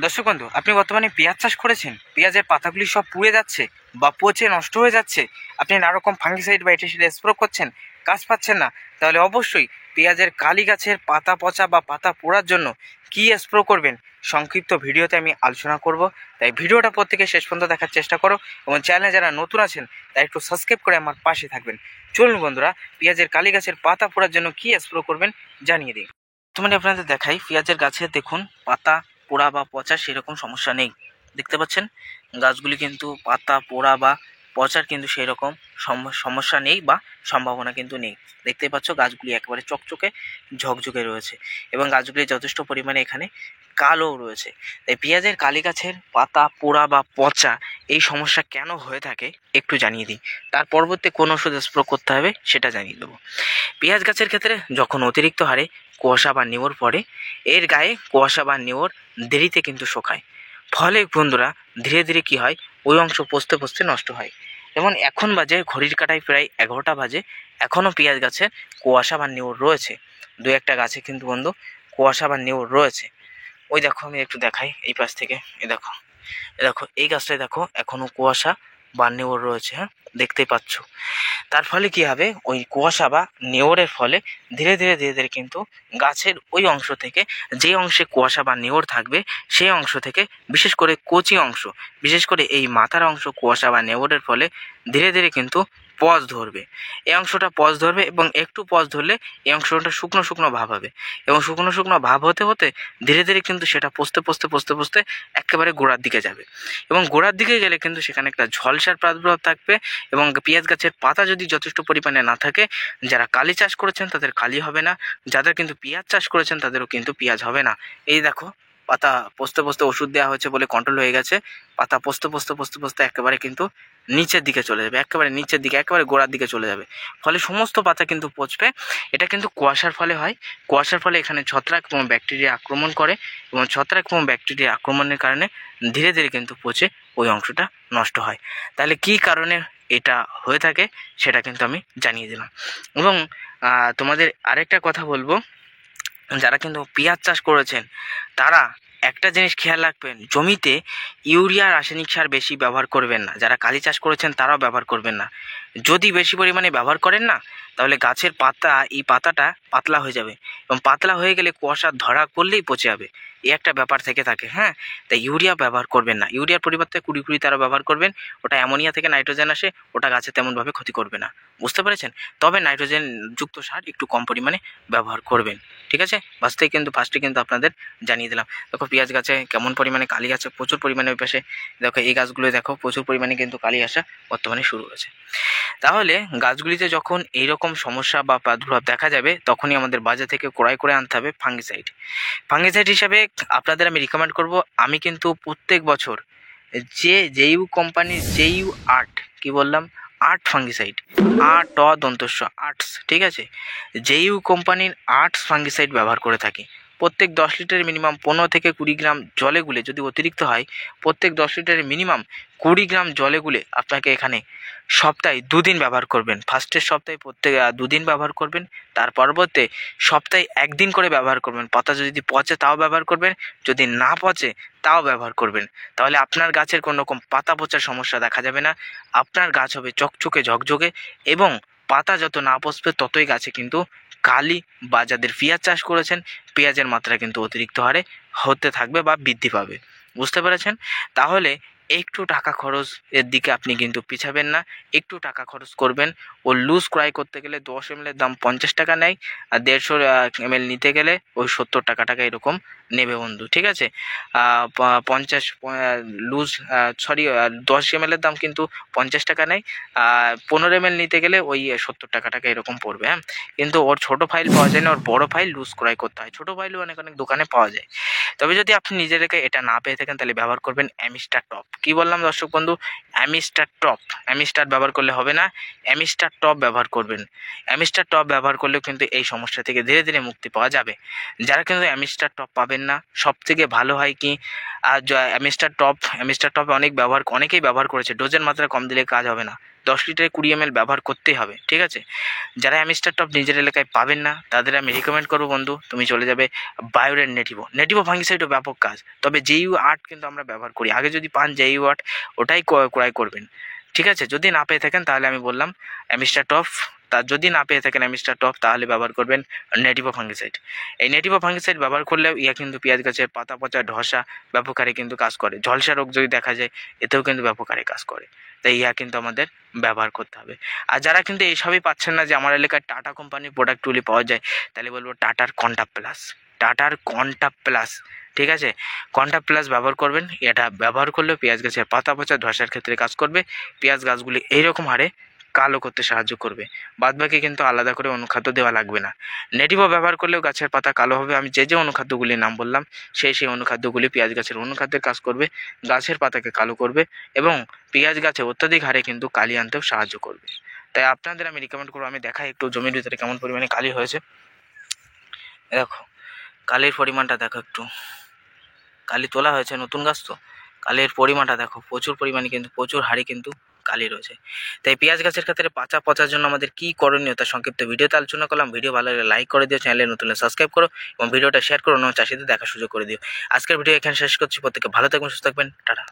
দর্শক বন্ধু, আপনি বর্তমানে পেঁয়াজ চাষ করেছেন, পেঁয়াজের পাতাগুলি সব পুড়ে যাচ্ছে বা পচে নষ্ট হয়ে যাচ্ছে, আপনি নানা রকম ফাঙ্গিসাইড বা এটা সেটা স্প্রে করছেন, কাজ পাচ্ছেন না, তাহলে অবশ্যই পেঁয়াজের কালি গাছের পাতা পচা বা পাতা পোড়ার জন্য কী স্প্রে করবেন সংক্ষিপ্ত ভিডিওতে আমি আলোচনা করব। তাই ভিডিওটা প্রত্যেকে শেষ পর্যন্ত দেখার চেষ্টা করো এবং চ্যানেলে যারা নতুন আছেন তাই একটু সাবস্ক্রাইব করে আমার পাশে থাকবেন। চলুন বন্ধুরা, পেঁয়াজের কালি গাছের পাতা পোড়ার জন্য কী স্প্রে করবেন জানিয়ে দিই। বর্তমানে আপনাদের দেখাই, পেঁয়াজের গাছে দেখুন পাতা পোড়া বা পচা সেরকম সমস্যা নেই। দেখতে পাচ্ছেন গাছগুলি কিন্তু পাতা পোড়া বা পচার কিন্তু সেই রকম সমস্যা নেই বা সম্ভাবনা কিন্তু নেই। দেখতে পাচ্ছ গাছগুলি একেবারে চকচকে ঝকঝকে রয়েছে এবং গাছগুলি যথেষ্ট পরিমাণে এখানে কালো রয়েছে। তাই পেঁয়াজের কালি গাছের পাতা পোড়া বা পচা এই সমস্যা কেন হয়ে থাকে একটু জানিয়ে দিই, তার পরবর্তী কোন ওষুধ স্প্রে করতে হবে সেটা জানিয়ে দেবো। পেঁয়াজ গাছের ক্ষেত্রে যখন অতিরিক্ত হারে কুয়াশা বা নেওর পড়ে, এর গায়ে কুয়াশা বা নেওর দেরিতে কিন্তু শোকায়, ফলে বন্ধুরা ধীরে ধীরে কি হয়, ওই অংশ পচতে পচতে নষ্ট হয়। যেমন এখন বাজে ঘড়ির কাঁটায় প্রায় 11টা বাজে, এখনও পেঁয়াজ গাছে কুয়াশা বা নেওর রয়েছে। দু একটা গাছে কিন্তু বন্ধু কুয়াশা বা নেওর রয়েছে। ওই দেখো আমি একটু দেখাই এই পাশ থেকে, দেখো দেখো এই গাছটায় দেখো এখনো কুয়াশা বা নেওর রয়েছে। হ্যাঁ, দেখতেই পাচ্ছ। তার ফলে কি হবে, ওই কুয়াশা বা নেওরের ফলে ধীরে ধীরে ধীরে ধীরে কিন্তু গাছের ওই অংশ থেকে, যে অংশে কুয়াশা বা নেওর থাকবে সেই অংশ থেকে, বিশেষ করে কচি অংশ, বিশেষ করে এই মাথার অংশ কুয়াশা বা নেওরের ফলে ধীরে ধীরে কিন্তু পজ ধরবে। এই অংশটা পজ ধরবে এবং একটু পজ ধরলে এই অংশটা শুকনো শুকনো ভাব হবে এবং শুকনো শুকনো ভাব হতে হতে ধীরে ধীরে কিন্তু সেটা পচতে পচতে পচতে পচতে একেবারে গোড়ার দিকে যাবে এবং গোড়ার দিকে গেলে কিন্তু সেখানে একটা ঝলসার প্রাদুর্ভাব থাকবে এবং পেঁয়াজ গাছের পাতা যদি যথেষ্ট পরিমাণে না থাকে, যারা কালি চাষ করেছেন তাদের কালি হবে না, যাদের কিন্তু পেঁয়াজ চাষ করেছেন তাদেরও কিন্তু পেঁয়াজ হবে না। এই দেখো পাতা পচতে পচতে ওষুধ দেওয়া হয়েছে বলে কন্ট্রোল হয়ে গেছে, পাতা পচতে পচতে পচতে পচতে একেবারে কিন্তু নিচের দিকে চলে যাবে, একেবারে নিচের দিকে, একেবারে গোড়ার দিকে চলে যাবে, ফলে সমস্ত পাতা কিন্তু পচবে। এটা কিন্তু কুয়াশার ফলে হয়। কুয়াশার ফলে এখানে ছত্রাক এবং ব্যাকটেরিয়া আক্রমণ করে এবং ছত্রাক এবং ব্যাকটেরিয়া আক্রমণের কারণে ধীরে ধীরে কিন্তু পচে ওই অংশটা নষ্ট হয়। তাহলে কী কারণে এটা হয়ে থাকে সেটা কিন্তু আমি জানিয়ে দিলাম। এবং তোমাদের আরেকটা কথা বলবো, যারা কিন্তু পেঁয়াজ চাষ করেছেন তারা একটা জিনিস খেয়াল রাখবেন, জমিতে ইউরিয়া রাসায়নিক সার বেশি ব্যবহার করবেন না। যারা কালি চাষ করেছেন তারাও ব্যবহার করবেন না। যদি বেশি পরিমাণে ব্যবহার করেন না, তাহলে গাছের পাতা, এই পাতাটা পাতলা হয়ে যাবে এবং পাতলা হয়ে গেলে কুয়াশা ধরা করলেই পচে যাবে, এই একটা ব্যাপার থেকে থাকে। হ্যাঁ, তাই ইউরিয়া ব্যবহার করবেন না। ইউরিয়ার পরিবর্তে 20-20 তারা ব্যবহার করবেন। ওটা অ্যামোনিয়া থেকে নাইট্রোজেন আসে, ওটা গাছে তেমনভাবে ক্ষতি করবে না, বুঝতে পেরেছেন? তবে নাইট্রোজেন যুক্ত সার একটু কম পরিমাণে ব্যবহার করবেন, ঠিক আছে? ফার্স্টে কিন্তু আপনাদের জানিয়ে দিলাম। দেখো পেঁয়াজ গাছে কেমন পরিমাণে কালি আছে, প্রচুর পরিমাণে। ওই পাশে দেখো এই গাছগুলো দেখো প্রচুর পরিমাণে কিন্তু কালি আসা বর্তমানে শুরু হয়েছে। তাহলে গাছগুলিতে যখন এইরকম সমস্যা বা প্রাদুর্ভাব দেখা যাবে, তখনই আমাদের বাজার থেকে ক্রয় করে আনতে হবে ফাঙ্গিসাইড। ফাঙ্গিসাইড হিসাবে আপনাদের আমি রিকমেন্ড করব, আমি কিন্তু প্রত্যেক বছর জেইউ কোম্পানির জেইউ আর্ট, কি বললাম, আর্ট ফাঙ্গিসাইড, দন্তস্ব আর্টস, ঠিক আছে, জেইউ কোম্পানির আর্টস ফাঙ্গিসাইড ব্যবহার করে থাকি। প্রত্যেক 10 লিটারের মিনিমাম 15 থেকে 20 গ্রাম জলে গুলে, যদি অতিরিক্ত হয় প্রত্যেক 10 লিটারের মিনিমাম 20 গ্রাম জলে গুলে আপনাকে এখানে সপ্তাহে 2 দিন ব্যবহার করবেন। ফার্স্টের সপ্তাহে প্রত্যেক 2 দিন ব্যবহার করবেন, তার পরবর্তী সপ্তাহে 1 দিন করে ব্যবহার করবেন। পাতা যদি পচে তাও ব্যবহার করবেন, যদি না পচে তাও ব্যবহার করবেন। তাহলে আপনার গাছের কোনো রকম পাতা পচার সমস্যা দেখা যাবে না, আপনার গাছ হবে চকচকে ঝকঝকে এবং পাতা যত না পচবে ততই গাছে কিন্তু কালি বা যাদের পেঁয়াজ চাষ করেছেন পেঁয়াজের মাত্রা কিন্তু অতিরিক্ত হারে হতে থাকবে বা বৃদ্ধি পাবে, বুঝতে পেরেছেন? তাহলে একটু টাকা খরচ এর দিকে আপনি কিন্তু পিছাবেন না, একটু টাকা খরচ করবেন। ও লুজ ক্রয় করতে গেলে 10 ml-এর দাম 50 টাকা নেয়, আর 150 ml নিতে গেলে ওই 70 টাকা এরকম নেবে বন্ধু, ঠিক আছে? 50 লুজ, সরি, 10 ml-এর দাম কিন্তু 50 টাকা নেয়, 15 ml নিতে গেলে ওই 70 টাকা এরকম পড়বে। হ্যাঁ, কিন্তু ওর ছোটো ফাইল পাওয়া যায় না, ওর বড় ফাইল লুজ ক্রয় করতে হয়। ছোটো ফাইলও অনেক অনেক দোকানে পাওয়া যায়। তবে যদি আপনি নিজেদেরকে এটা না পেয়ে থাকেন তাহলে ব্যবহার করবেন অ্যামিস্টার টপ। কি বললাম দর্শক বন্ধু? Amistar top. অ্যামিস্টার ব্যবহার করলে হবে না, অ্যামিস্টার টপ ব্যবহার করবেন। অ্যামিস্টার টপ ব্যবহার করলেও কিন্তু এই সমস্যা থেকে ধীরে ধীরে মুক্তি পাওয়া যাবে। যারা কিন্তু অ্যামিস্টার টপ পাবেন না, সব থেকে ভালো হয় কি, অ্যামিস্টার টপ অনেকেই ব্যবহার করেছে, ডোজের মাত্রা কম দিলে কাজ হবে না, 10 লিটারে 20 ml ব্যবহার করতেই হবে, ঠিক আছে। যারা অ্যামিস্টার টপ নিজের এলাকায় পাবেন না তাদের আমি রিকমেন্ড করবো বন্ধু, তুমি চলে যাবে বায়োরের নেটিভো ফাঙ্গিসাইডও ব্যাপক কাজ, তবে JU8 কিন্তু আমরা ব্যবহার করি। আগে যদি পান JU8 ওটাই ক্রয় করবেন, ঠিক আছে। যদি না পেয়ে থাকেন তাহলে আমি বললাম অ্যামিস্টার টপ, যদি না পেয়ে থাকেন অ্যামিস্টার টপ তাহলে ব্যবহার করবেন নেটিভো ফাঙ্গিসাইড। এই নেটিভো ফাঙ্গিসাইড ব্যবহার করলেও ইয়া কিন্তু পেঁয়াজ গাছের পাতা পচা, ধসা ব্যাপক হারে কিন্তু কাজ করে। ঝলসা রোগ যদি দেখা যায় এতেও কিন্তু ব্যাপক হারে কাজ করে, তাই ইয়া কিন্তু আমাদের ব্যবহার করতে হবে। আর যারা কিন্তু এইসবই পাচ্ছেন না যে আমার এলাকায় টাটা কোম্পানির প্রোডাক্টগুলি পাওয়া যায়, তাহলে বলবো টাটার কন্টা প্লাস, ঠিক আছে। কন্টা প্লাস ব্যবহার করবেন, এটা ব্যবহার করলেও পেঁয়াজ গাছের পাতা পচা, ধসার ক্ষেত্রে কাজ করবে। পেঁয়াজ গাছগুলি এইরকম হারে কালো করতে সাহায্য করবে, বাদবাকি কিন্তু আলাদা করে অনুখাদ্য দেওয়া লাগবে না। নেটিভো ব্যবহার করলেও গাছের পাতা কালো হবে। আমি যে অনুখাদ্যগুলির নাম বললাম সেই অনুখাদ্যগুলি পেঁয়াজ গাছের অনুখাদ্যের কাজ করবে, গাছের পাতাকে কালো করবে এবং পেঁয়াজ গাছে অত্যাধিক হারে কিন্তু কালি আনতেও সাহায্য করবে। তাই আপনাদের আমি রিকমেন্ড করবো, আমি দেখাই একটু জমির ভিতরে কেমন পরিমাণে কালি হয়েছে। দেখো কালির পরিমাণটা দেখো, একটু কালি তোলা হয়েছে, নতুন গাছ তো কালির পরিমাণটা দেখো, প্রচুর পরিমাণে কিন্তু প্রচুর হারে কিন্তু কালি রয়েছে। তাই পেঁয়াজ গাছের ক্ষেত্রে পাতা পচার জন্য আমাদের কী করণীয় তার সংক্ষিপ্ত ভিডিওতে আলোচনা করলাম। ভিডিও ভালো লাগলে লাইক করে দিও, চ্যানেলে নতুন সাবস্ক্রাইব করো এবং ভিডিওটা শেয়ার করো, অন্য চাষিদের দেখার সুযোগ করে দিও। আজকের ভিডিও এখানে শেষ করছি, প্রত্যেকে ভালো থাকবেন, সুস্থ থাকবেন, টাটা।